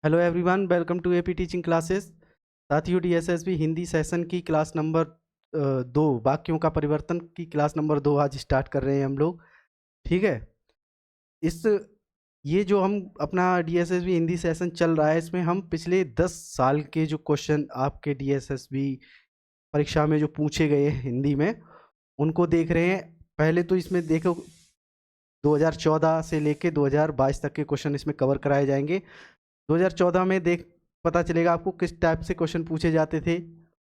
Hello everyone, welcome to AP teaching classes. साथियों, DSSB Hindi session की class number 2 वाक्यों का परिवर्तन की क्लास नंबर 2 आज स्टार्ट कर रहे हैं हम लोग। ठीक है। इस ये जो हम अपना डीएसएसबी हिंदी सेशन चल रहा है, इसमें हम पिछले 10 साल के जो क्वेश्चन आपके डीएसएसबी परीक्षा में जो पूछे गए हैं हिंदी में, उनको देख रहे हैं। पहले तो इसमें देखो 2014 से लेके 2022 तक के क्वेश्चन इसमें कवर कराए जाएंगे। 2014 में देख पता चलेगा आपको किस टाइप से क्वेश्चन पूछे जाते थे,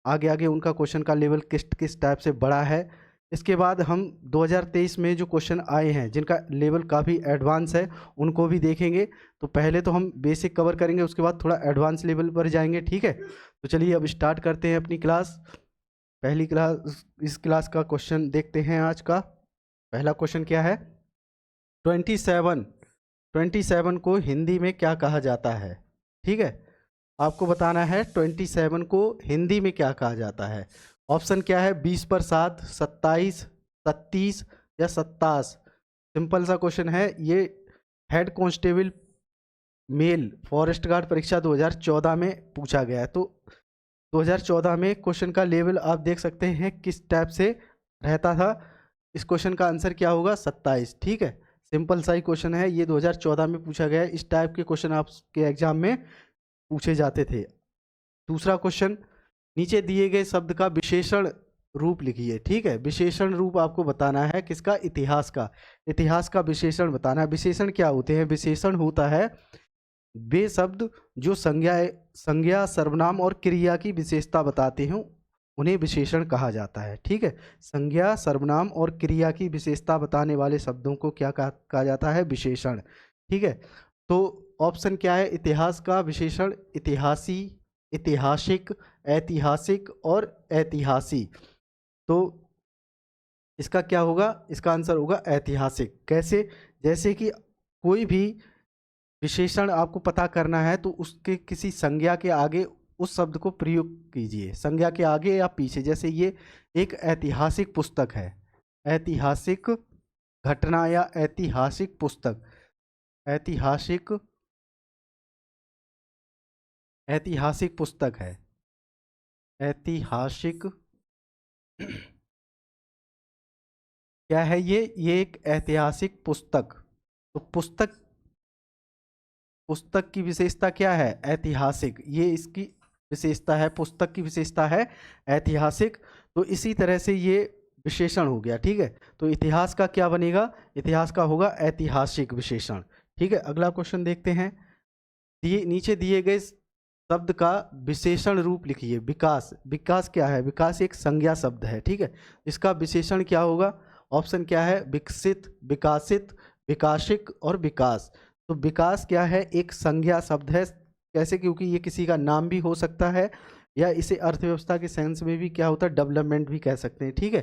आगे आगे उनका क्वेश्चन का लेवल किस किस टाइप से बढ़ा है। इसके बाद हम 2023 में जो क्वेश्चन आए हैं जिनका लेवल काफ़ी एडवांस है, उनको भी देखेंगे। तो पहले तो हम बेसिक कवर करेंगे, उसके बाद थोड़ा एडवांस लेवल पर जाएंगे। ठीक है, तो चलिए अब स्टार्ट करते हैं अपनी क्लास। पहली क्लास, इस क्लास का क्वेश्चन देखते हैं। आज का पहला क्वेश्चन क्या है? 27 को हिंदी में क्या कहा जाता है? ठीक है, आपको बताना है 27 को हिंदी में क्या कहा जाता है। ऑप्शन क्या है? 20 पर 7, 27, 37 या 27। सिंपल सा क्वेश्चन है ये। Head constable male forest guard परीक्षा 2014 में पूछा गया है। तो 2014 में क्वेश्चन का लेवल आप देख सकते हैं किस टाइप से रहता था। इस क्वेश्चन का आंसर क्या होगा? 27। ठीक है, सिंपल सा ही क्वेश्चन है ये, 2014 में पूछा गया है। इस टाइप के क्वेश्चन आपके एग्जाम में पूछे जाते थे। दूसरा क्वेश्चन, नीचे दिए गए शब्द का विशेषण रूप लिखिए। ठीक है, विशेषण रूप आपको बताना है किसका? इतिहास का। इतिहास का विशेषण बताना है। विशेषण क्या होते हैं? विशेषण होता है वे शब्द जो संज्ञा, सर्वनाम और क्रिया की विशेषता बताते हैं, उन्हें विशेषण कहा जाता है। ठीक है, संज्ञा, सर्वनाम और क्रिया की विशेषता बताने वाले शब्दों को क्या कहा जाता है? विशेषण। ठीक है, तो ऑप्शन क्या है? इतिहास का विशेषण इतिहासी, ऐतिहासिक, ऐतिहासिक और ऐतिहासी। तो इसका क्या होगा? इसका आंसर होगा ऐतिहासिक। कैसे? जैसे कि कोई भी विशेषण आपको पता करना है तो उसके किसी संज्ञा के आगे उस शब्द को प्रयोग कीजिए, संज्ञा के आगे या पीछे। जैसे ये एक ऐतिहासिक पुस्तक है, ऐतिहासिक घटना या ऐतिहासिक पुस्तक, ऐतिहासिक ऐतिहासिक पुस्तक है, ऐतिहासिक क्या है ये एक ऐतिहासिक पुस्तक। तो पुस्तक की विशेषता क्या है? ऐतिहासिक। ये इसकी विशेषता है, पुस्तक की विशेषता है ऐतिहासिक। तो इसी तरह से ये विशेषण हो गया। ठीक है, तो इतिहास का क्या बनेगा? इतिहास का होगा ऐतिहासिक विशेषण। ठीक है, अगला क्वेश्चन देखते हैं। नीचे दिए गए शब्द का विशेषण रूप लिखिए। विकास। विकास क्या है? विकास एक संज्ञा शब्द है। ठीक है, इसका विशेषण क्या होगा? ऑप्शन क्या है? विकसित, विकासित, विकासिक और विकास। तो विकास क्या है? एक संज्ञा शब्द है। कैसे? क्योंकि ये किसी का नाम भी हो सकता है, या इसे अर्थव्यवस्था के सेंस में भी क्या होता है? डेवलपमेंट भी कह सकते हैं। ठीक है,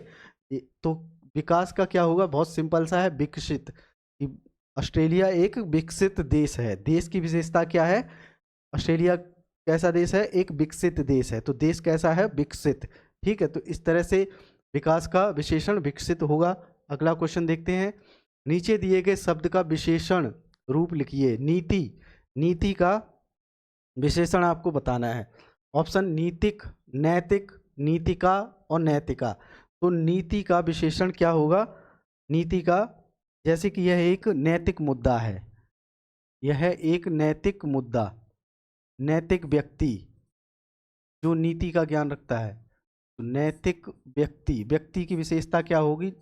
तो विकास का क्या होगा? बहुत सिंपल सा है, विकसित। ऑस्ट्रेलिया एक विकसित देश है। देश की विशेषता क्या है? ऑस्ट्रेलिया कैसा देश है? एक विकसित देश है। तो देश कैसा है? विकसित। ठीक है, तो इस तरह से विकास का विशेषण विकसित होगा। अगला क्वेश्चन देखते हैं। नीचे दिए गए शब्द का विशेषण रूप लिखिए। नीति। नीति का विशेषण आपको बताना है। ऑप्शन नीतिक, नैतिक, नीतिका और नैतिका। तो नीति का विशेषण क्या होगा? नीति का, जैसे कि यह एक नैतिक मुद्दा है, यह एक नैतिक मुद्दा, नैतिक व्यक्ति जो नीति का ज्ञान रखता है। तो नैतिक व्यक्ति, व्यक्ति की विशेषता क्या होगी?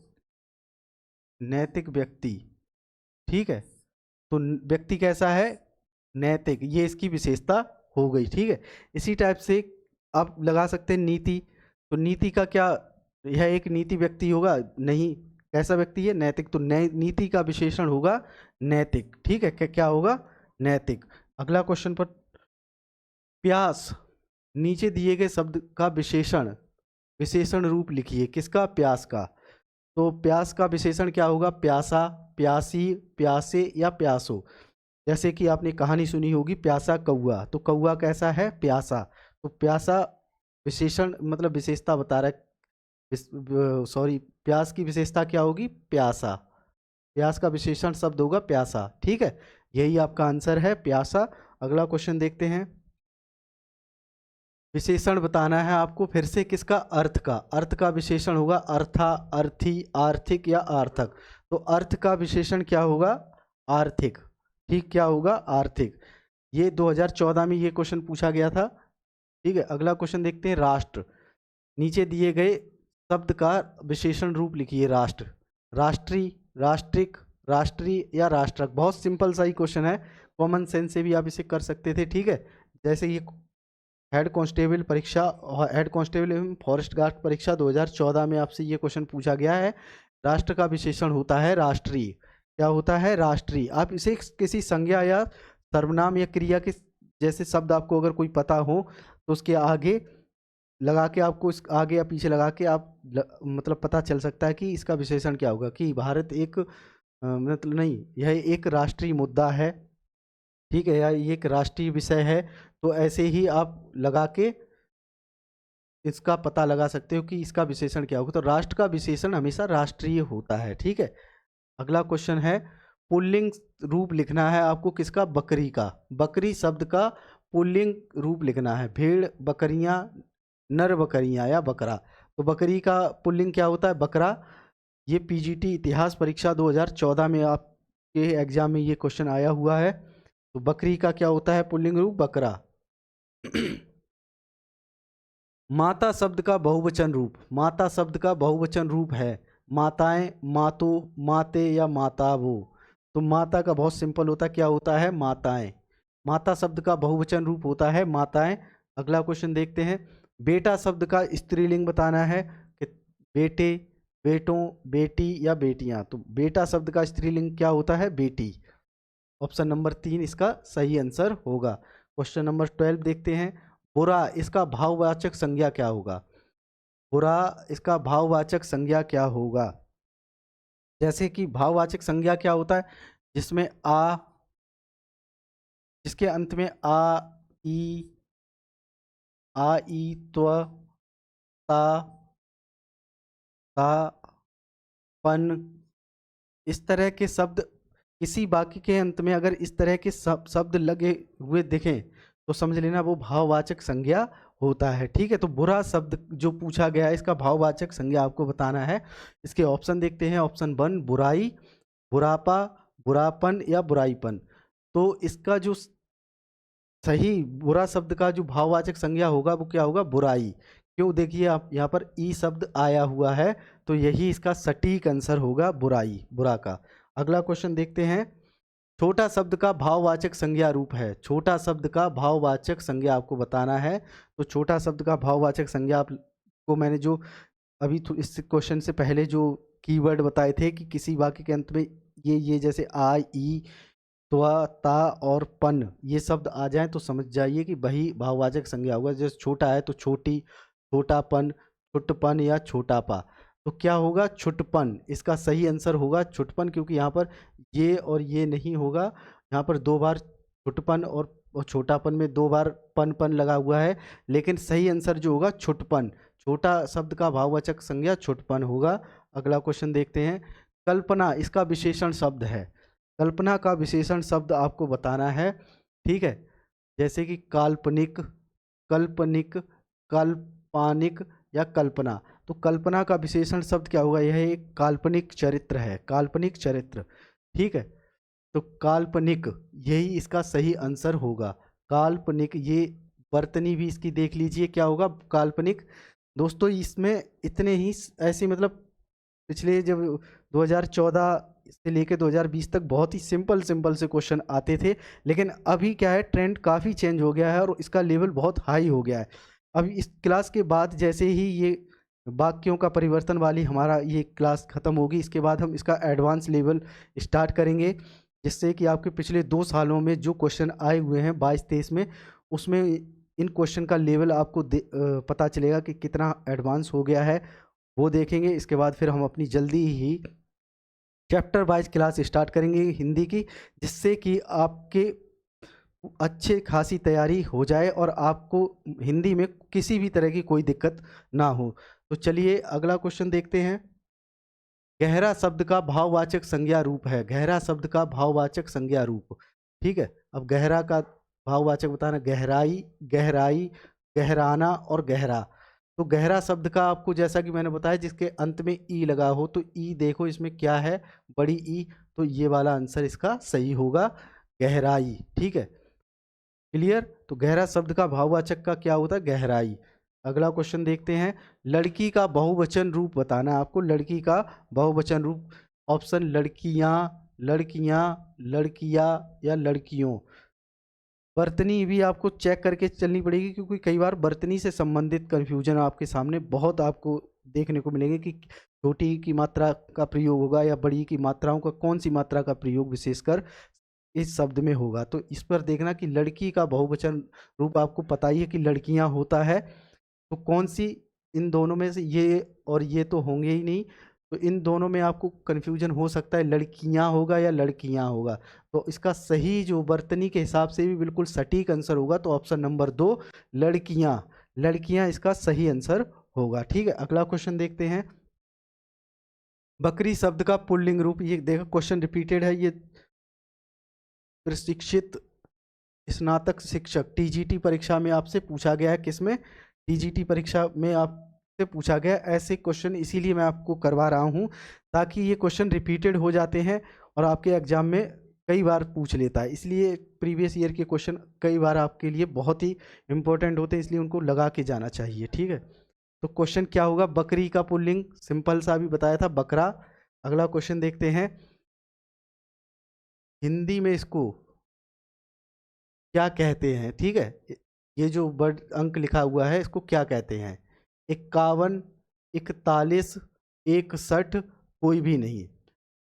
नैतिक व्यक्ति। ठीक है, तो व्यक्ति कैसा है? नैतिक, ये इसकी विशेषता हो गई। ठीक है, इसी टाइप से आप लगा सकते हैं नीति। तो नीति का क्या? यह एक नीति व्यक्ति होगा? नहीं, कैसा व्यक्ति है? नैतिक। तो नीति का विशेषण होगा नैतिक। ठीक है, क्या होगा? नैतिक। अगला क्वेश्चन पर, प्यास। नीचे दिए गए शब्द का विशेषण रूप लिखिए। किसका? प्यास का। तो प्यास का विशेषण क्या होगा? प्यासा, प्यासी, प्यासे या प्यासो। जैसे कि आपने कहानी सुनी होगी प्यासा कौआ, तो कौआ कैसा है? प्यासा। तो प्यासा विशेषण मतलब विशेषता बता रहा है। सॉरी, प्यास की विशेषता क्या होगी? प्यासा। प्यास का विशेषण शब्द होगा प्यासा। ठीक है, यही आपका आंसर है, प्यासा। अगला क्वेश्चन देखते हैं। विशेषण बताना है आपको फिर से किसका, अर्थ का विशेषण होगा अर्था, अर्थी, आर्थिक या आर्थक। तो अर्थ का विशेषण क्या होगा, आर्थिक। ठीक, क्या होगा, आर्थिक। ये 2014 में ये क्वेश्चन पूछा गया था। ठीक है, अगला क्वेश्चन देखते हैं। राष्ट्र, नीचे दिए गए शब्द का विशेषण रूप लिखिए। राष्ट्र, राष्ट्रीय, राष्ट्रिक, राष्ट्रीय या राष्ट्रक। बहुत सिंपल सा ही क्वेश्चन है, कॉमन सेंस से भी आप इसे कर सकते थे। ठीक है, जैसे ये हेड कांस्टेबल परीक्षा, हेड कांस्टेबल एवं फॉरेस्ट गार्ड परीक्षा 2014 में आपसे ये क्वेश्चन पूछा गया है। राष्ट्र का विशेषण होता है राष्ट्रीय। क्या होता है, राष्ट्रीय। आप इसे किसी संज्ञा या सर्वनाम या क्रिया के जैसे शब्द आपको अगर कोई पता हो तो उसके आगे लगा के, आपको इस आगे या पीछे लगा के आप मतलब पता चल सकता है कि इसका विशेषण क्या होगा, कि भारत एक मतलब नहीं, यह एक राष्ट्रीय मुद्दा है। ठीक है, या ये एक राष्ट्रीय विषय है। तो ऐसे ही आप लगा के इसका पता लगा सकते हो कि इसका विशेषण क्या होगा। तो राष्ट्र का विशेषण हमेशा राष्ट्रीय होता है। ठीक है, अगला क्वेश्चन है। पुल्लिंग रूप लिखना है आपको किसका, बकरी का। बकरी शब्द का पुल्लिंग रूप लिखना है। भेड़, बकरियां, नर बकरियां या बकरा। तो बकरी का पुल्लिंग क्या होता है, बकरा। ये पीजीटी इतिहास परीक्षा 2014 में आपके एग्जाम में ये क्वेश्चन आया हुआ है। तो बकरी का क्या होता है पुल्लिंग रूप, बकरा। माता शब्द का बहुवचन रूप, माता शब्द का बहुवचन रूप है माताएं, मातो, माते या मातावो। तो माता का बहुत सिंपल होता है, क्या होता है, माताएं। माता शब्द का बहुवचन रूप होता है माताएं। अगला क्वेश्चन देखते हैं। बेटा शब्द का स्त्रीलिंग बताना है कि बेटे, बेटों, बेटी या बेटियां। तो बेटा शब्द का स्त्रीलिंग क्या होता है, बेटी। ऑप्शन नंबर 3 इसका सही आंसर होगा। क्वेश्चन नंबर 12 देखते हैं। बुरा, इसका भाववाचक संज्ञा क्या होगा। बुरा, इसका भाववाचक संज्ञा क्या होगा। जैसे कि भाववाचक संज्ञा क्या होता है, जिसमें आ, जिसके अंत में ई, त्व, ता, पन, इस तरह के शब्द किसी वाक्य के अंत में अगर इस तरह के शब्द लगे हुए दिखें तो समझ लेना वो भाववाचक संज्ञा होता है। ठीक है, तो बुरा शब्द जो पूछा गया है इसका भाववाचक संज्ञा आपको बताना है। इसके ऑप्शन देखते हैं। ऑप्शन 1 बुराई, बुरापा, बुरापन या बुराईपन। तो इसका जो सही बुरा शब्द का जो भाववाचक संज्ञा होगा वो क्या होगा, बुराई। क्यों, देखिए आप यहाँ पर ई शब्द आया हुआ है तो यही इसका सटीक आंसर होगा, बुराई, बुरा का। अगला क्वेश्चन देखते हैं। छोटा शब्द का भाववाचक संज्ञा रूप है। छोटा शब्द का भाववाचक संज्ञा आपको बताना है। तो छोटा शब्द का भाववाचक संज्ञा आपको मैंने जो अभी इस क्वेश्चन से पहले जो कीवर्ड बताए थे कि किसी वाक्य के अंत में ये जैसे आ, ई, त्वा, ता और पन ये शब्द आ जाएं तो समझ जाइए कि वही भाववाचक संज्ञा होगा। जैसे छोटा है तो छोटी, छोटापन, छुटपन या छोटापा। तो क्या होगा, छुटपन। इसका सही आंसर होगा छुटपन, क्योंकि यहाँ पर ये और ये नहीं होगा। यहाँ पर 2 बार छुटपन और छोटापन में 2 बार पन पन लगा हुआ है, लेकिन सही आंसर जो होगा छुटपन। छोटा शब्द का भाववाचक संज्ञा छुटपन होगा। अगला क्वेश्चन देखते हैं। कल्पना, इसका विशेषण शब्द है। कल्पना का विशेषण शब्द आपको बताना है। ठीक है, जैसे कि काल्पनिक, कल्पनिक, कल्पानिक या कल्पना। तो कल्पना का विशेषण शब्द क्या होगा, यह एक काल्पनिक चरित्र है, काल्पनिक चरित्र। ठीक है, तो काल्पनिक यही इसका सही आंसर होगा, काल्पनिक। ये वर्तनी भी इसकी देख लीजिए क्या होगा, काल्पनिक। दोस्तों इसमें इतने ही ऐसे मतलब पिछले जब 2014 से लेकर 2020 तक बहुत ही सिंपल से क्वेश्चन आते थे, लेकिन अभी क्या है, ट्रेंड काफ़ी चेंज हो गया है और इसका लेवल बहुत हाई हो गया है। अभी इस क्लास के बाद जैसे ही ये वाक्यों का परिवर्तन वाली हमारा ये क्लास ख़त्म होगी, इसके बाद हम इसका एडवांस लेवल स्टार्ट करेंगे, जिससे कि आपके पिछले 2 सालों में जो क्वेश्चन आए हुए हैं 22-23 में, उसमें इन क्वेश्चन का लेवल आपको पता चलेगा कि कितना एडवांस हो गया है, वो देखेंगे। इसके बाद फिर हम अपनी जल्दी ही चैप्टर वाइज क्लास स्टार्ट करेंगे हिंदी की, जिससे कि आपके अच्छे खासी तैयारी हो जाए और आपको हिंदी में किसी भी तरह की कोई दिक्कत ना हो। तो चलिए अगला क्वेश्चन देखते हैं। गहरा शब्द का भाववाचक संज्ञा रूप है। गहरा शब्द का भाववाचक संज्ञा रूप। ठीक है, अब गहरा का भाववाचक बताना, गहराई, गहराई, गहराना और गहरा। तो गहरा शब्द का आपको जैसा कि मैंने बताया जिसके अंत में ई लगा हो, तो ई देखो इसमें क्या है, बड़ी ई, तो ये वाला आंसर इसका सही होगा, गहराई। ठीक है, क्लियर। तो गहरा शब्द का भाववाचक का क्या होता है, गहराई। अगला क्वेश्चन देखते हैं, लड़की का बहुवचन रूप बताना है आपको, लड़की का बहुवचन रूप। ऑप्शन लड़कियां, लड़कियां, लड़किया या लड़कियों। बर्तनी भी आपको चेक करके चलनी पड़ेगी, क्योंकि कई बार बर्तनी से संबंधित कंफ्यूजन आपके सामने बहुत आपको देखने को मिलेंगे कि छोटी की मात्रा का प्रयोग होगा या बड़ी की मात्राओं का, कौन सी मात्रा का प्रयोग विशेषकर इस शब्द में होगा। तो इस पर देखना कि लड़की का बहुवचन रूप आपको पता ही है कि लड़कियां होता है, तो कौन सी इन दोनों में से, ये और ये तो होंगे ही नहीं, तो इन दोनों में आपको कन्फ्यूजन हो सकता है, लड़कियां होगा या लड़कियां होगा। तो इसका सही जो वर्तनी के हिसाब से भी बिल्कुल सटीक आंसर होगा, तो ऑप्शन नंबर 2 लड़कियां, लड़कियां इसका सही आंसर होगा। ठीक है, अगला क्वेश्चन देखते हैं, बकरी शब्द का पुल्लिंग रूप। ये देखो क्वेश्चन रिपीटेड है, ये प्रशिक्षित स्नातक शिक्षक टीजीटी परीक्षा में आपसे पूछा गया है, किसमें, टीजीटी परीक्षा में आपसे पूछा गया ऐसे क्वेश्चन, इसीलिए मैं आपको करवा रहा हूं ताकि ये क्वेश्चन रिपीटेड हो जाते हैं और आपके एग्जाम में कई बार पूछ लेता है, इसलिए प्रीवियस ईयर के क्वेश्चन कई बार आपके लिए बहुत ही इंपॉर्टेंट होते हैं, इसलिए उनको लगा के जाना चाहिए। ठीक है, तो क्वेश्चन क्या होगा, बकरी का पुल्लिंग सिंपल सा भी बताया था, बकरा। अगला क्वेश्चन देखते हैं, हिंदी में इसको क्या कहते हैं। ठीक है, ये जो वर्ड अंक लिखा हुआ है इसको क्या कहते हैं, 51, 41, 61, कोई भी नहीं।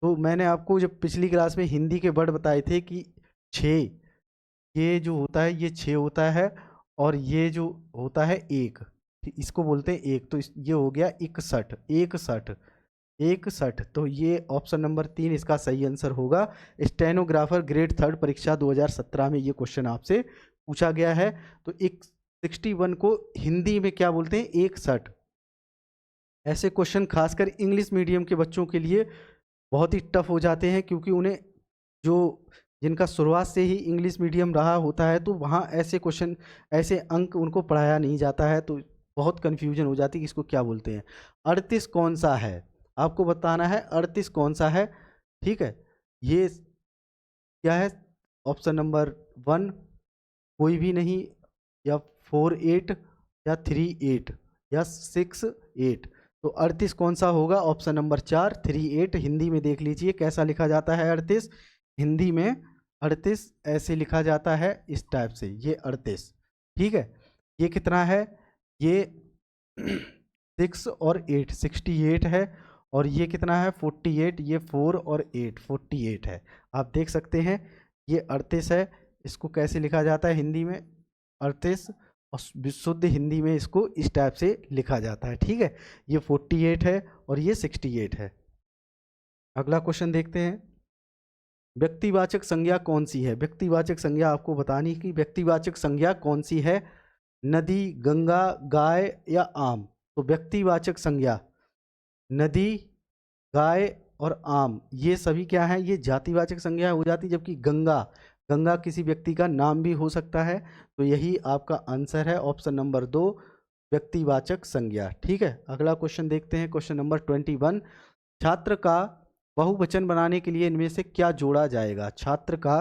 तो मैंने आपको जब पिछली क्लास में हिंदी के वर्ड बताए थे कि 6, ये जो होता है ये 6 होता है, और ये जो होता है 1, इसको बोलते हैं 1, तो ये हो गया 61, 61, 61। तो ये ऑप्शन नंबर 3 इसका सही आंसर होगा। स्टेनोग्राफर ग्रेड 3 परीक्षा 2017 में ये क्वेश्चन आपसे पूछा गया है। तो 61 को हिंदी में क्या बोलते हैं, 61। ऐसे क्वेश्चन खासकर इंग्लिश मीडियम के बच्चों के लिए बहुत ही टफ हो जाते हैं, क्योंकि उन्हें जो जिनका शुरुआत से ही इंग्लिश मीडियम रहा होता है, तो वहाँ ऐसे क्वेश्चन, ऐसे अंक उनको पढ़ाया नहीं जाता है, तो बहुत कन्फ्यूजन हो जाती है कि इसको क्या बोलते हैं। 38 कौन सा है, आपको बताना है 38 कौन सा है। ठीक है, ये क्या है, ऑप्शन नंबर 1 कोई भी नहीं, या 48, या 38, या 68। तो 38 कौन सा होगा, ऑप्शन नंबर 4 38। हिंदी में देख लीजिए कैसा लिखा जाता है 38, हिंदी में 38 ऐसे लिखा जाता है, इस टाइप से, ये 38। ठीक है, ये कितना है, ये 6 और 8, 68 है, और ये कितना है 48, ये 4 और 8, 48 है। आप देख सकते हैं ये 38 है, इसको कैसे लिखा जाता है हिंदी में, 38, और शुद्ध हिंदी में इसको इस टाइप से लिखा जाता है। ठीक है, ये 48 है और ये 68 है। अगला क्वेश्चन देखते हैं, व्यक्तिवाचक संज्ञा कौन सी है। व्यक्तिवाचक संज्ञा आपको बतानी कि व्यक्तिवाचक संज्ञा कौन सी है, नदी, गंगा, गाय या आम। तो व्यक्तिवाचक संज्ञा नदी, गाय और आम, ये सभी क्या है, ये जातिवाचक संज्ञा हो जाती, जबकि गंगा, गंगा किसी व्यक्ति का नाम भी हो सकता है। तो यही आपका आंसर है, ऑप्शन नंबर 2 व्यक्तिवाचक संज्ञा। ठीक है, अगला क्वेश्चन देखते हैं, क्वेश्चन नंबर 21, छात्र का बहुवचन बनाने के लिए इनमें से क्या जोड़ा जाएगा। छात्र का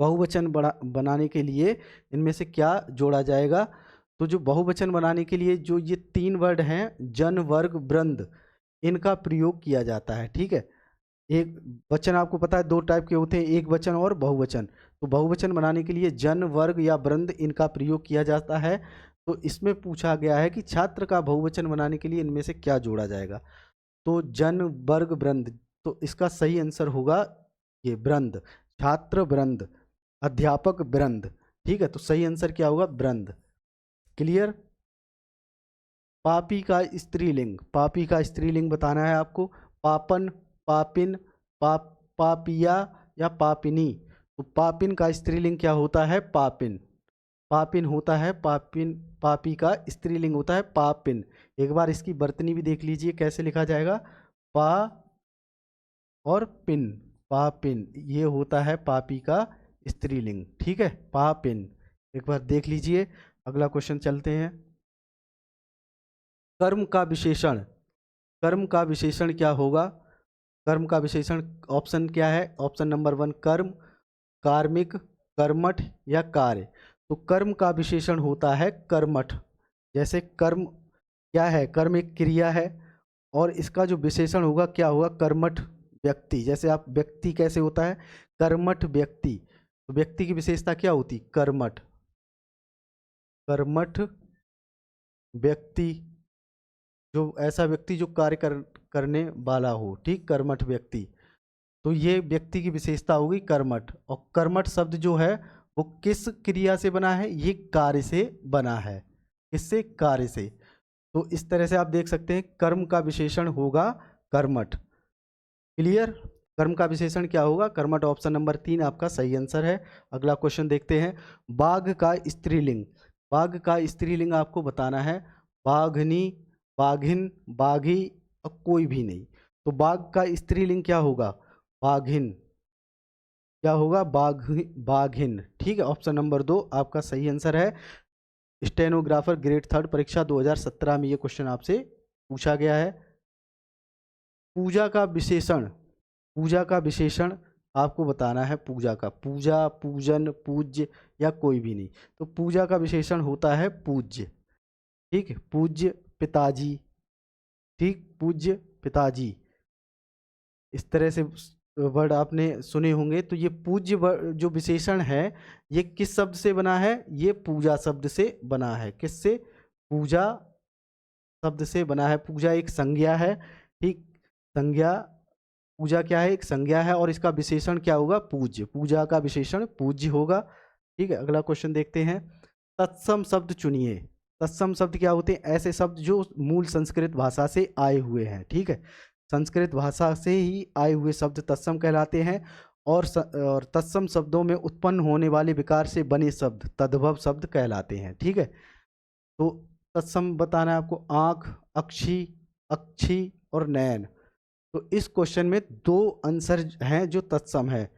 बहुवचन बनाने के लिए इनमें से क्या जोड़ा जाएगा। तो जो बहुवचन बनाने के लिए जो ये 3 वर्ड हैं, जन, वर्ग, वृंद, इनका प्रयोग किया जाता है। ठीक है, एक वचन आपको पता है 2 टाइप के होते हैं, एक वचन और बहुवचन। तो बहुवचन बनाने के लिए जन, वर्ग या वृंद, इनका प्रयोग किया जाता है। तो इसमें पूछा गया है कि छात्र का बहुवचन बनाने के लिए इनमें से क्या जोड़ा जाएगा। तो जन, वर्ग, वृंद, तो इसका सही आंसर होगा ये वृंद, छात्र वृंद, अध्यापक वृंद। ठीक है, तो सही आंसर क्या होगा, वृंद। क्लियर। पापी का स्त्रीलिंग, पापी का स्त्रीलिंग बताना है आपको, पापन, पापिन, पापिया या पापिनी। तो पापिन का स्त्रीलिंग क्या होता है, पापिन, पापिन होता है, पापिन, पापी का स्त्रीलिंग होता है पापिन। एक बार इसकी वर्तनी भी देख लीजिए कैसे लिखा जाएगा, पा और पिन, पापिन, ये होता है पापी का स्त्रीलिंग, ठीक है, पापिन। एक बार देख लीजिए, अगला क्वेश्चन चलते हैं। कर्म का विशेषण, कर्म का विशेषण क्या होगा? कर्म का विशेषण ऑप्शन क्या है? ऑप्शन नंबर 1 कर्म, कार्मिक, कर्मठ या कार्य। तो कर्म का विशेषण होता है कर्मठ। जैसे कर्म क्या है? कर्म एक क्रिया है और इसका जो विशेषण होगा क्या होगा? कर्मठ व्यक्ति। जैसे आप व्यक्ति कैसे होता है? कर्मठ व्यक्ति। तो व्यक्ति की विशेषता क्या होती? कर्मठ। कर्मठ व्यक्ति, जो ऐसा व्यक्ति जो कार्य करने वाला हो, ठीक, कर्मठ व्यक्ति। तो ये व्यक्ति की विशेषता होगी कर्मठ। और कर्मठ शब्द जो है वो किस क्रिया से बना है? ये कार्य से बना है। किससे? कार्य से। तो इस तरह से आप देख सकते हैं कर्म का विशेषण होगा कर्मठ। क्लियर? कर्म का विशेषण क्या होगा? कर्मठ। ऑप्शन नंबर 3 आपका सही आंसर है। अगला क्वेश्चन देखते हैं। बाघ का स्त्रीलिंग, बाघ का स्त्रीलिंग आपको बताना है। बाघनी, बाघिन, बाघी और कोई भी नहीं। तो बाघ का स्त्रीलिंग क्या होगा? बाघिन। क्या होगा? बाघिन, ठीक है। ऑप्शन नंबर 2 आपका सही आंसर है। स्टेनोग्राफर ग्रेड 3 परीक्षा 2017 में ये क्वेश्चन आपसे पूछा गया है। पूजा का विशेषण, पूजा का विशेषण आपको बताना है। पूजा का, पूजा, पूजन, पूज्य या कोई भी नहीं। तो पूजा का विशेषण होता है पूज्य, ठीक है, पूज्य पिताजी, ठीक, पूज्य पिताजी। इस तरह से वर्ड आपने सुने होंगे। तो ये पूज्य जो विशेषण है ये किस शब्द से बना है? ये पूजा शब्द से बना है। किससे? पूजा शब्द से बना है। पूजा एक संज्ञा है, ठीक, संज्ञा। पूजा क्या है? एक संज्ञा है और इसका विशेषण क्या होगा? पूज्य। पूजा का विशेषण पूज्य होगा, ठीक है। अगला क्वेश्चन देखते हैं। तत्सम शब्द चुनिए। तत्सम शब्द क्या होते हैं? ऐसे शब्द जो मूल संस्कृत भाषा से आए हुए हैं, ठीक है। संस्कृत भाषा से ही आए हुए शब्द तत्सम कहलाते हैं। और तत्सम शब्दों में उत्पन्न होने वाले विकार से बने शब्द तद्भव शब्द कहलाते हैं, ठीक है। तो तत्सम बताना है आपको। आँख, अक्षी, अक्षी और नयन। तो इस क्वेश्चन में 2 आंसर हैं जो तत्सम है।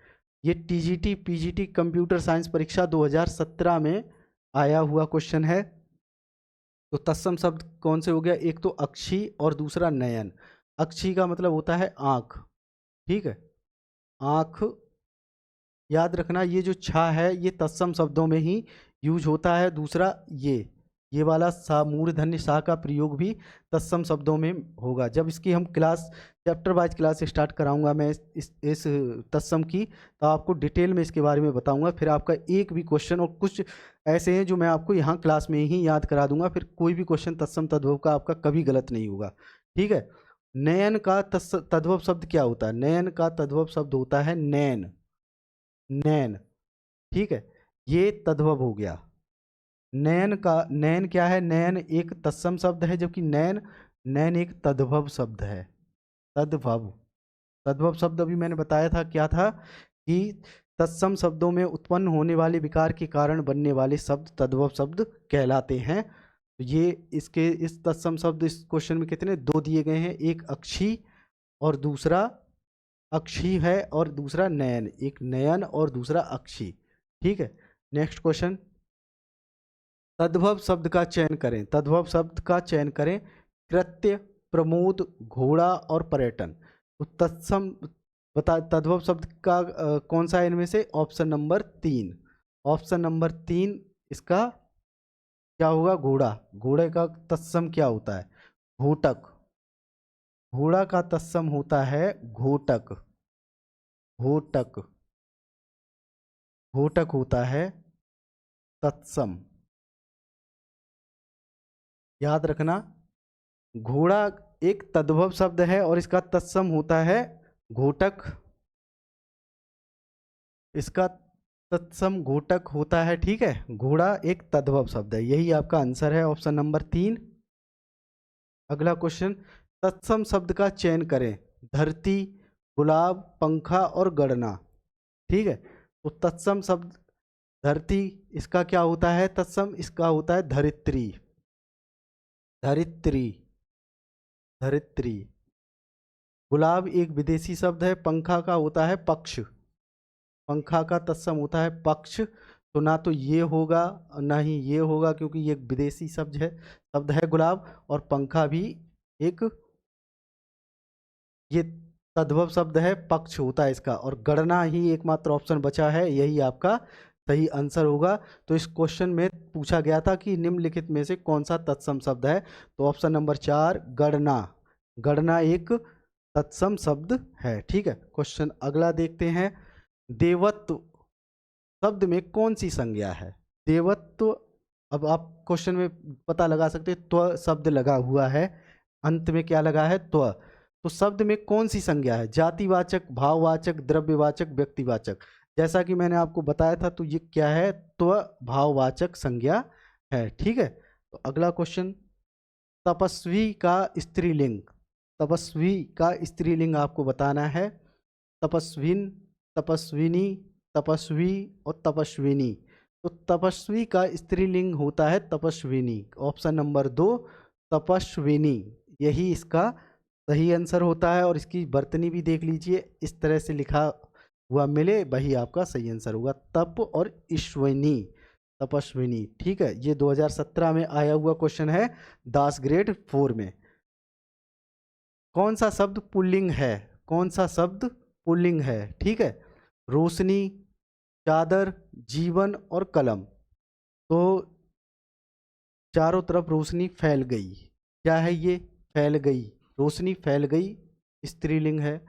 ये टीजीटी पीजीटी कंप्यूटर साइंस परीक्षा 2017 में आया हुआ क्वेश्चन है। तो तत्सम शब्द कौन से हो गया? एक तो अक्षी और दूसरा नयन। अक्षी का मतलब होता है आँख, ठीक है, आँख। याद रखना ये जो छा है ये तत्सम शब्दों में ही यूज होता है। दूसरा ये वाला सा, मूर्धन्य सा का प्रयोग भी तत्सम शब्दों में होगा। जब इसकी हम class, chapter wise class start कराऊंगा मैं इस तत्सम की, तो आपको डिटेल में इसके बारे में बताऊंगा। फिर आपका एक भी क्वेश्चन, और कुछ ऐसे हैं जो मैं आपको यहाँ क्लास में ही याद करा दूंगा, फिर कोई भी क्वेश्चन तत्सम तद्भव का आपका कभी गलत नहीं होगा, ठीक है। नयन का तद्भव शब्द क्या होता है? नयन का तद्भव शब्द होता है नैन, नैन, ठीक है। ये तद्भव हो गया। नयन का, नयन क्या है? नयन एक तत्सम शब्द है, जबकि नैन, नैन एक तद्भव शब्द है। तद्भव, तद्भव शब्द अभी मैंने बताया था क्या था कि तत्सम शब्दों में उत्पन्न होने वाले विकार के कारण बनने वाले शब्द तद्भव शब्द कहलाते हैं। तो ये इसके इस तत्सम शब्द इस क्वेश्चन में कितने? 2 दिए गए हैं। एक अक्षी और दूसरा अक्षी है, और दूसरा नयन। एक नयन और दूसरा अक्षी, ठीक है। Next question. तद्भव शब्द का चयन करें। तद्भव शब्द का चयन करें। कृत्य, प्रमोद, घोड़ा और पर्यटन। तो तत्सम बता, तद्भव शब्द का कौन सा है इनमें से? Option number 3। ऑप्शन नंबर 3 इसका क्या होगा? घोड़ा। घोड़े का तत्सम क्या होता है? घोटक। घोड़ा का तत्सम होता है घोटक। घोटक, घोटक होता है तत्सम। याद रखना, घोड़ा एक तद्भव शब्द है और इसका तत्सम होता है घोटक। इसका तत्सम घोटक होता है, ठीक है। घोड़ा एक तद्भव शब्द है। यही आपका आंसर है, ऑप्शन नंबर 3। अगला क्वेश्चन। तत्सम शब्द का चयन करें। धरती, गुलाब, पंखा और गणना, ठीक है। तो तत्सम शब्द धरती, इसका क्या होता है तत्सम? इसका होता है धरित्री। धरित्री, धरित्री। गुलाब एक विदेशी शब्द है। पंखा का होता है पक्ष। पंखा का तत्सम होता है पक्ष, तो ना तो ये होगा ना ही ये होगा, क्योंकि ये एक विदेशी शब्द है गुलाब, और पंखा भी एक ये तद्भव शब्द है, पक्ष होता है इसका, और गणना ही एकमात्र ऑप्शन बचा है, यही आपका सही आंसर होगा। तो इस क्वेश्चन में पूछा गया था कि निम्नलिखित में से कौन सा तत्सम शब्द है, तो ऑप्शन नंबर 4 गणना, गणना एक तत्सम शब्द है। ठीक है, क्वेश्चन अगला देखते हैं। देवत्व शब्द में कौन सी संज्ञा है? देवत्व, अब आप क्वेश्चन में पता लगा सकते हैं, त्व शब्द लगा हुआ है, अंत में क्या लगा है? त्व। तो शब्द में कौन सी संज्ञा है? जातिवाचक, भाववाचक, द्रव्यवाचक, व्यक्तिवाचक। जैसा कि मैंने आपको बताया था, तो ये क्या है? त्व भाववाचक संज्ञा है। ठीक है, तो अगला क्वेश्चन, तपस्वी का स्त्रीलिंग, तपस्वी का स्त्रीलिंग आपको बताना है। तपस्विन, तपस्विनी, तपस्वी और तपस्विनी। तो तपस्वी का स्त्रीलिंग होता है तपस्विनी, ऑप्शन नंबर 2 तपस्विनी, यही इसका सही आंसर होता है। और इसकी वर्तनी भी देख लीजिए, इस तरह से लिखा हुआ मिले वही आपका सही आंसर होगा, तप और ईश्वनी, तपस्विनी। ठीक है, ये 2017 में आया हुआ क्वेश्चन है, दास ग्रेड 4 में। कौन सा शब्द पुल्लिंग है? कौन सा शब्द पुल्लिंग है? ठीक है, रोशनी, चादर, जीवन और कलम। तो चारों तरफ रोशनी फैल गई, क्या है ये? फैल गई, रोशनी फैल गई, स्त्रीलिंग है।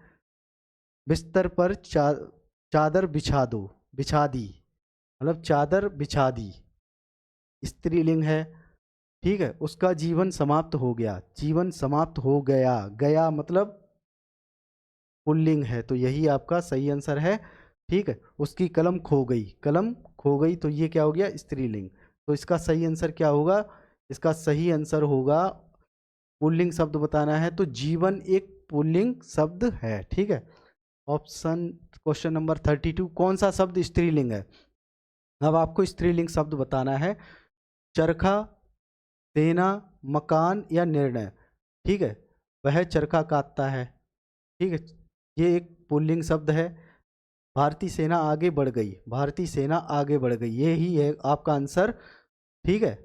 बिस्तर पर चादर बिछा दो, बिछा दी, मतलब चादर बिछा दी, स्त्रीलिंग है। ठीक है, उसका जीवन समाप्त हो गया, जीवन समाप्त हो गया, गया मतलब पुल्लिंग है, तो यही आपका सही आंसर है। ठीक है, उसकी कलम खो गई, कलम खो गई, तो ये क्या हो गया? स्त्रीलिंग। तो इसका सही आंसर क्या होगा? इसका सही आंसर होगा, पुल्लिंग शब्द बताना है तो जीवन एक पुल्लिंग शब्द है। ठीक है, ऑप्शन क्वेश्चन नंबर 32, कौन सा शब्द स्त्रीलिंग है? अब आपको स्त्रीलिंग शब्द बताना है। चरखा, सेना, मकान या निर्णय। ठीक है, वह चरखा काटता है। ठीक है, ये एक पुल्लिंग शब्द है। भारतीय सेना आगे बढ़ गई, भारतीय सेना आगे बढ़ गई, ये ही है आपका आंसर। ठीक है,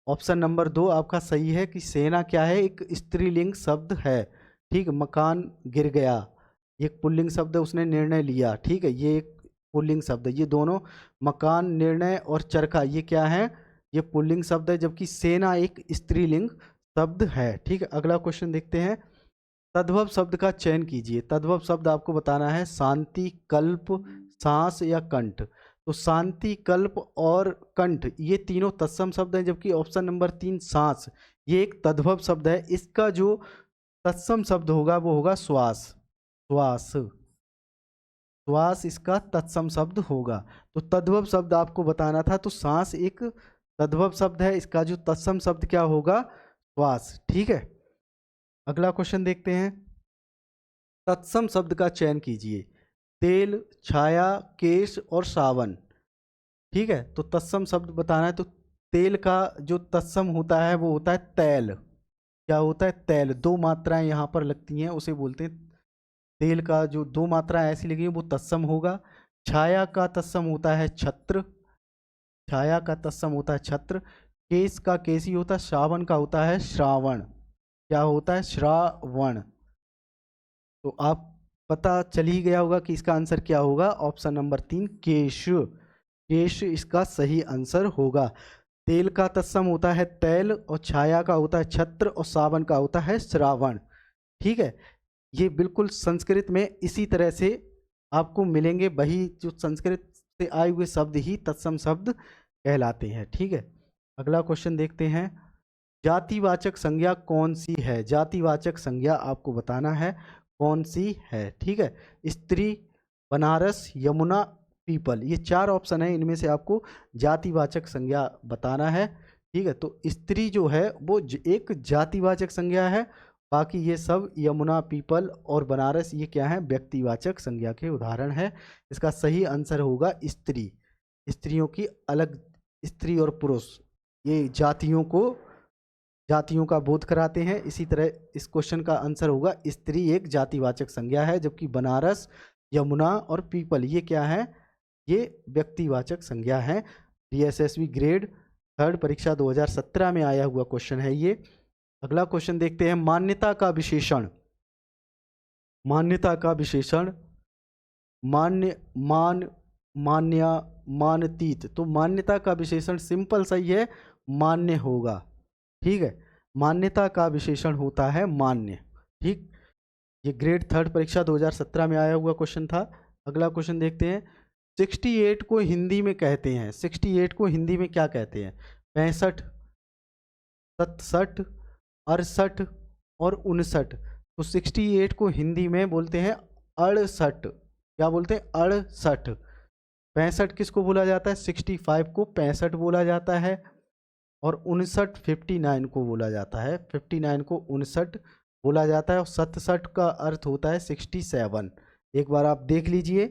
ऑप्शन नंबर 2 आपका सही है कि सेना क्या है? एक स्त्रीलिंग शब्द है। ठीक, मकान गिर गया, ये एक पुल्लिंग शब्द है, उसने निर्णय लिया। ठीक है, ये एक पुल्लिंग शब्द है। ये दोनों, मकान, निर्णय और चरखा, ये क्या है? ये पुल्लिंग शब्द है, जबकि सेना एक स्त्रीलिंग शब्द है। ठीक है, अगला क्वेश्चन देखते हैं। तद्भव शब्द का चयन कीजिए। तद्भव शब्द आपको बताना है, शांति, कल्प, सांस या कंठ। तो शांति, कल्प और कंठ, ये तीनों तत्सम शब्द हैं, जबकि ऑप्शन नंबर 3 सांस, ये एक तद्भव शब्द है। इसका जो तत्सम शब्द होगा वो होगा श्वास, श्वास, श्वास इसका तत्सम शब्द होगा। तो तद्भव शब्द आपको बताना था, तो सांस एक तद्भव शब्द है, इसका जो तत्सम शब्द क्या होगा? श्वास। ठीक है, अगला क्वेश्चन देखते हैं। तत्सम शब्द का चयन कीजिए। तेल, छाया, केश और सावन। ठीक है, तो तत्सम शब्द बताना है, तो तेल का जो तत्सम होता है वो होता है तैल। क्या होता है? तैल। 2 मात्राएं यहाँ पर लगती हैं, उसे बोलते हैं तेल का जो 2 मात्राएं ऐसी लगी हैं वो तत्सम होगा। छाया का तत्सम होता है छत्र, छाया का तत्सम होता है छत्र। केश का केसी होता है, श्रावण का होता है श्रावण। क्या होता है? श्रावण। तो आप पता चल ही गया होगा कि इसका आंसर क्या होगा, ऑप्शन नंबर 3 केश, केश इसका सही आंसर होगा। तेल का तत्सम होता है तैल, और छाया का होता है छत्र, और सावन का होता है श्रावण। ठीक है, ये बिल्कुल संस्कृत में इसी तरह से आपको मिलेंगे, वही जो संस्कृत से आए हुए शब्द ही तत्सम शब्द कहलाते हैं। ठीक है, अगला क्वेश्चन देखते हैं। जातिवाचक संज्ञा कौन सी है? जातिवाचक संज्ञा आपको बताना है कौन सी है। ठीक है, स्त्री, बनारस, यमुना, पीपल, ये 4 ऑप्शन है, इनमें से आपको जातिवाचक संज्ञा बताना है। ठीक है, तो स्त्री जो है वो एक जातिवाचक संज्ञा है, बाकी ये सब यमुना, पीपल और बनारस ये क्या है? व्यक्तिवाचक संज्ञा के उदाहरण है। इसका सही आंसर होगा स्त्री। स्त्रियों की अलग, स्त्री और पुरुष ये जातियों का बोध कराते हैं। इसी तरह इस क्वेश्चन का आंसर होगा स्त्री एक जातिवाचक संज्ञा है, जबकि बनारस यमुना और पीपल, ये क्या है, ये व्यक्तिवाचक संज्ञा है। DSSB ग्रेड 3 परीक्षा 2017 में आया हुआ क्वेश्चन है ये। अगला क्वेश्चन देखते हैं, मान्यता का विशेषण। मान्यता का विशेषण, मान्य, मान, मान्या, मानतीत। तो मान्यता का विशेषण सिंपल सही है, मान्य होगा। ठीक है, मान्यता का विशेषण होता है मान्य। ठीक, ये ग्रेड 3 परीक्षा 2017 में आया हुआ क्वेश्चन था। अगला क्वेश्चन देखते हैं, 68 को हिंदी में कहते हैं, 68 को हिंदी में क्या कहते हैं? 65, 67, 68 और 59। तो 68 को हिंदी में बोलते हैं 68। क्या बोलते हैं? 68। 65 किसको बोला जाता है? 65 को 65 बोला जाता है। और 59 59 को बोला जाता है, 59 को 59 बोला जाता है। और 67 का अर्थ होता है 67। एक बार आप देख लीजिए,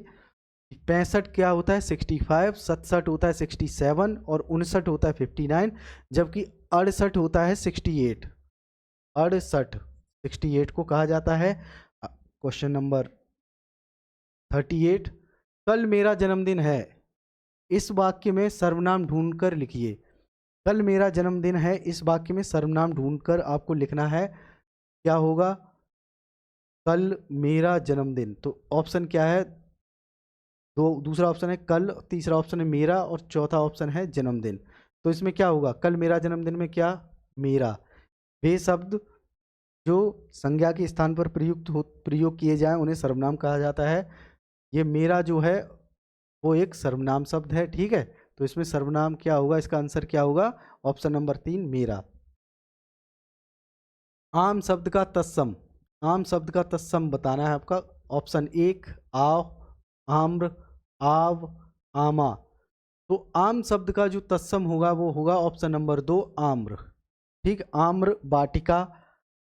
65 क्या होता है? 65, 67 होता है 67 और 59 होता है 59, जबकि 68 होता है 68। 68, 68 को कहा जाता है। क्वेश्चन नंबर 38, कल मेरा जन्मदिन है, इस वाक्य में सर्वनाम ढूंढकर लिखिए। कल मेरा जन्मदिन है, इस वाक्य में सर्वनाम ढूंढकर आपको लिखना है। क्या होगा? कल मेरा जन्मदिन। तो ऑप्शन क्या है? दूसरा ऑप्शन है कल, तीसरा ऑप्शन है मेरा और चौथा ऑप्शन है जन्मदिन। तो इसमें क्या होगा? कल मेरा जन्मदिन में क्या? मेरा। वे शब्द जो संज्ञा के स्थान पर प्रयोग किए जाएं उन्हें सर्वनाम कहा जाता है। ये मेरा जो है वो एक सर्वनाम शब्द है। ठीक है, तो इसमें सर्वनाम क्या होगा? इसका आंसर क्या होगा? ऑप्शन नंबर 3 मेरा। आम शब्द का तत्सम, आम शब्द का तत्सम बताना है आपका। ऑप्शन 1 आव, आम्र, आव, आमा। तो आम शब्द का जो तत्सम होगा वो होगा ऑप्शन नंबर 2 आम्र। ठीक, आम्र वाटिका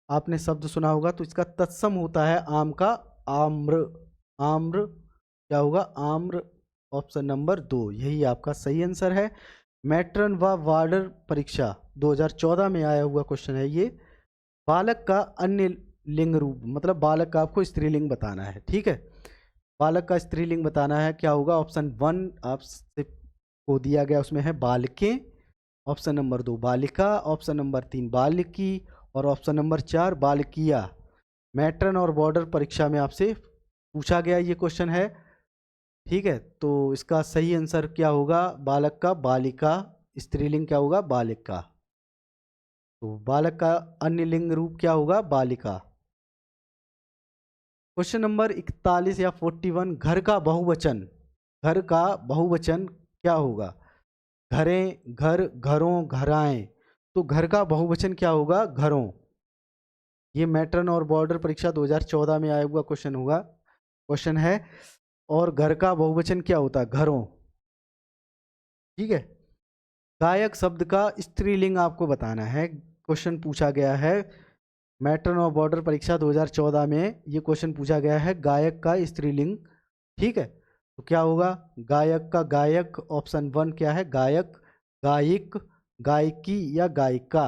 आपने शब्द सुना होगा, तो इसका तत्सम होता है आम का आम्र। आम्र क्या होगा? आम्र। ऑप्शन नंबर 2 यही आपका सही आंसर है। मैट्रन व वार्डर परीक्षा 2014 में आया हुआ क्वेश्चन है ये। बालक का अन्य लिंग रूप, मतलब बालक का आपको स्त्रीलिंग बताना है। ठीक है, बालक का स्त्रीलिंग बताना है। क्या होगा? ऑप्शन 1 आपसे को दिया गया, उसमें है बालकें। ऑप्शन नंबर 2 बालिका, ऑप्शन नंबर 3 बालिकी और ऑप्शन नंबर 4 बालकिया। मैट्रन और बॉर्डर परीक्षा में आपसे पूछा गया ये क्वेश्चन है। ठीक है, तो इसका सही आंसर क्या होगा? बालक का बालिका, स्त्रीलिंग क्या होगा? बालिका। तो बालक का अन्य लिंग रूप क्या होगा? बालिका। क्वेश्चन नंबर 41 या 41, घर का बहुवचन, घर का बहुवचन क्या होगा? घरें, घर, घरों, घराएं। तो घर का बहुवचन क्या होगा? घरों। ये मैट्रन और बॉर्डर परीक्षा 2014 में आया हुआ क्वेश्चन होगा, क्वेश्चन है। और घर का बहुवचन क्या होता है? घरों। ठीक है, गायक शब्द का स्त्रीलिंग आपको बताना है। क्वेश्चन पूछा गया है मैट्रन और बॉर्डर परीक्षा 2014 में, ये क्वेश्चन पूछा गया है गायक का स्त्रीलिंग। ठीक है, तो क्या होगा? गायक का गायक, ऑप्शन 1 क्या है? गायक, गायिक, गायकी या गायिका।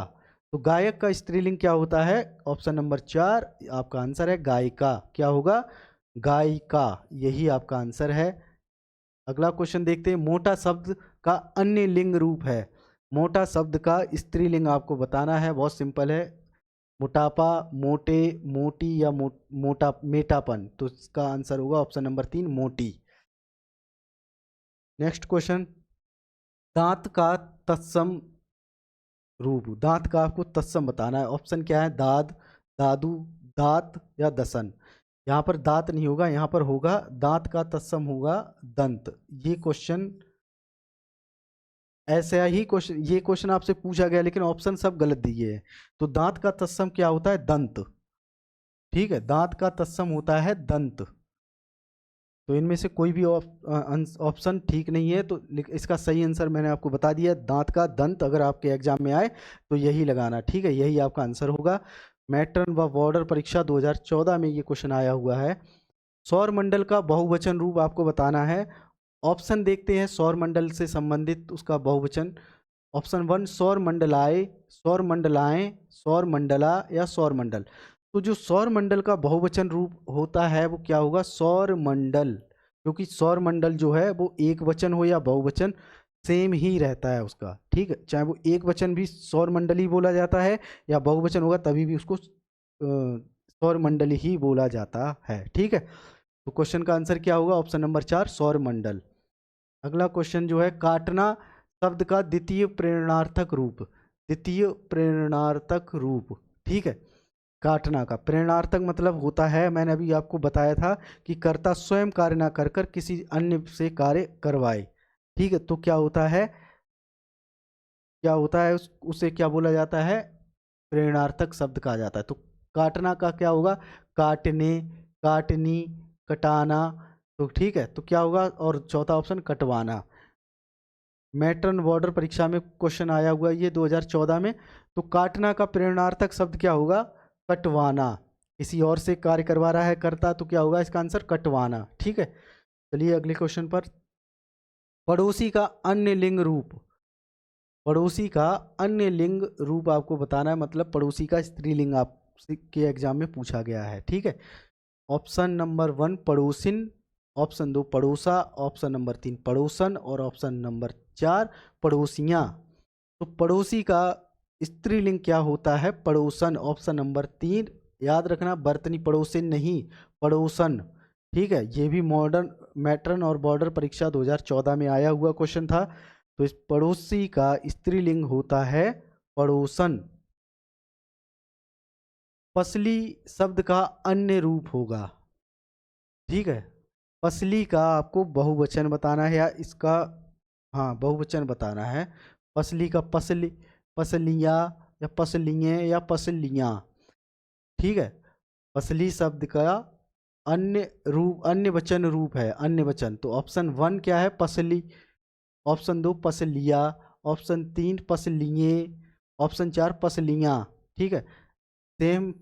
तो गायक का स्त्रीलिंग क्या होता है? ऑप्शन नंबर 4 आपका आंसर है गायिका। क्या होगा? गायिका, यही आपका आंसर है। अगला क्वेश्चन देखते हैं, मोटा शब्द का अन्य लिंग रूप है। मोटा शब्द का स्त्रीलिंग आपको बताना है, बहुत सिंपल है। मोटापा, मोटे, मोटी या मोटा, मेटापन। तो इसका आंसर होगा ऑप्शन नंबर 3 मोटी। नेक्स्ट क्वेश्चन, दांत का तत्सम रूप, दांत का आपको तत्सम बताना है। ऑप्शन क्या है? दाद, दादू, दांत या दसन। यहाँ पर दांत नहीं होगा, यहाँ पर होगा दांत का तत्सम होगा दंत। ये क्वेश्चन ऐसा ही क्वेश्चन, ये क्वेश्चन आपसे पूछा गया लेकिन ऑप्शन सब गलत दिए हैं। तो दांत का तत्सम क्या होता है? दंत। ठीक है, दांत का तत्सम होता है दंत। तो इनमें से कोई भी ऑप्शन ठीक नहीं है, तो इसका सही आंसर मैंने आपको बता दिया, दांत का दंत। अगर आपके एग्जाम में आए तो यही लगाना। ठीक है, यही आपका आंसर होगा। मैट्रन व बॉर्डर परीक्षा 2014 में ये क्वेश्चन आया हुआ है। सौर मंडल का बहुवचन रूप आपको बताना है। ऑप्शन देखते हैं सौर मंडल से संबंधित उसका बहुवचन। ऑप्शन 1 सौर मंडलाए, सौर मंडलाएं, सौर मंडला या सौर मंडल। तो जो सौर मंडल का बहुवचन रूप होता है वो क्या होगा, सौर मंडल। क्योंकि सौर मंडल जो है वो एक वचन हो या बहुवचन सेम ही रहता है उसका, ठीक है। चाहे वो एक वचन भी सौर मंडल ही बोला जाता है या बहुवचन होगा तभी भी उसको सौर मंडल ही बोला जाता है, ठीक है। तो क्वेश्चन का आंसर क्या होगा, ऑप्शन नंबर 4 सौर मंडल। अगला क्वेश्चन जो है, काटना शब्द का द्वितीय प्रेरणार्थक रूप, द्वितीय प्रेरणार्थक रूप, ठीक है। काटना का प्रेरणार्थक मतलब होता है, मैंने अभी आपको बताया था कि कर्ता स्वयं कार्य ना कर कर किसी अन्य से कार्य करवाए, ठीक है। तो क्या होता है, क्या होता है उसे क्या बोला जाता है, प्रेरणार्थक शब्द कहा जाता है। तो काटना का क्या होगा, काटने, काटनी, कटाना, तो ठीक है। तो क्या होगा, और चौथा ऑप्शन कटवाना। मैट्रन बॉर्डर परीक्षा में क्वेश्चन आया हुआ ये 2014 में। तो काटना का प्रेरणार्थक शब्द क्या होगा, कटवाना। किसी और से कार्य करवा रहा है करता, तो क्या होगा इसका आंसर कटवाना, ठीक है। चलिए अगले क्वेश्चन पर, पड़ोसी का अन्य लिंग रूप, पड़ोसी का अन्य लिंग रूप आपको बताना है, मतलब पड़ोसी का स्त्रीलिंग आपके एग्जाम में पूछा गया है, ठीक है। ऑप्शन नंबर 1 पड़ोसिन, ऑप्शन 2 पड़ोसा, ऑप्शन नंबर 3 पड़ोसन और ऑप्शन नंबर 4 पड़ोसियाँ। तो पड़ोसी का स्त्रीलिंग क्या होता है, पड़ोसन। ऑप्शन नंबर 3 याद रखना, बर्तनी पड़ोसिन नहीं, पड़ोसन, ठीक है। ये भी मॉडर्न मैट्रन और बॉर्डर परीक्षा 2014 में आया हुआ क्वेश्चन था। तो इस पड़ोसी का स्त्रीलिंग होता है पड़ोसन। पसली शब्द का अन्य रूप होगा, ठीक है। पसली का आपको बहुवचन बताना है या इसका, हाँ बहुवचन बताना है। पसली का पसली, पसलियाँ या पसलियाँ या पसलियाँ, ठीक है। पसली शब्द का अन्य रूप, अन्य वचन रूप है, अन्य वचन। तो ऑप्शन 1 क्या है, पसली, ऑप्शन 2 पसलिया, ऑप्शन 3 पसलिए, ऑप्शन 4 पसलियाँ, ठीक है। सेम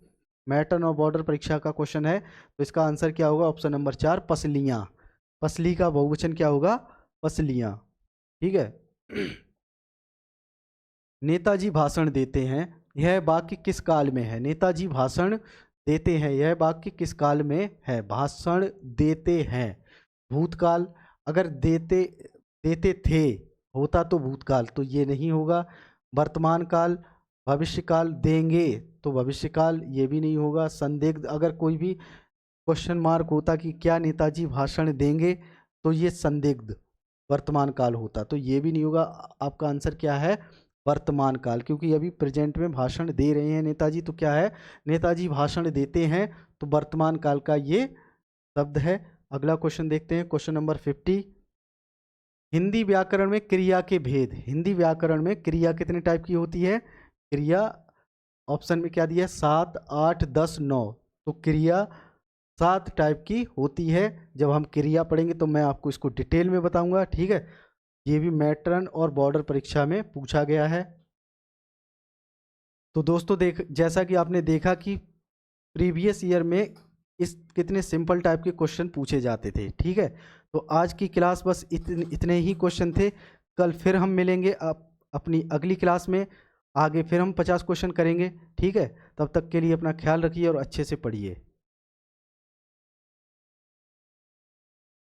मैट्रन और बॉर्डर परीक्षा का क्वेश्चन है, तो इसका आंसर क्या होगा, ऑप्शन नंबर 4 पसलियाँ। पसली का बहुवचन क्या होगा, पसलियाँ, ठीक है। नेताजी भाषण देते हैं, यह वाक्य किस काल में है, नेताजी भाषण देते हैं, यह वाक्य किस काल में है। भाषण देते हैं, भूतकाल। अगर देते, देते थे होता तो भूतकाल, तो ये नहीं होगा। वर्तमान काल, भविष्यकाल, देंगे तो भविष्यकाल, ये भी नहीं होगा। संदिग्ध, अगर कोई भी क्वेश्चन मार्क होता कि क्या नेताजी भाषण देंगे, तो ये संदिग्ध वर्तमान काल होता, तो ये भी नहीं होगा। आपका आंसर क्या है, वर्तमान काल, क्योंकि अभी प्रेजेंट में भाषण दे रहे हैं नेताजी, तो क्या है, नेताजी भाषण देते हैं, तो वर्तमान काल का ये शब्द है। अगला क्वेश्चन देखते हैं, क्वेश्चन नंबर 50। हिंदी व्याकरण में क्रिया के भेद, हिंदी व्याकरण में क्रिया कितने टाइप की होती है, क्रिया ऑप्शन में क्या दिया है, 7, 8, 10, 9। तो क्रिया 7 टाइप की होती है। जब हम क्रिया पढ़ेंगे तो मैं आपको इसको डिटेल में बताऊंगा, ठीक है। ये भी मैट्रन और बॉर्डर परीक्षा में पूछा गया है। तो दोस्तों जैसा कि आपने देखा कि प्रीवियस ईयर में इस कितने सिंपल टाइप के क्वेश्चन पूछे जाते थे, ठीक है। तो आज की क्लास बस इतने ही क्वेश्चन थे। कल फिर हम मिलेंगे अपनी अगली क्लास में, आगे फिर हम 50 क्वेश्चन करेंगे, ठीक है। तब तक के लिए अपना ख्याल रखिए और अच्छे से पढ़िए।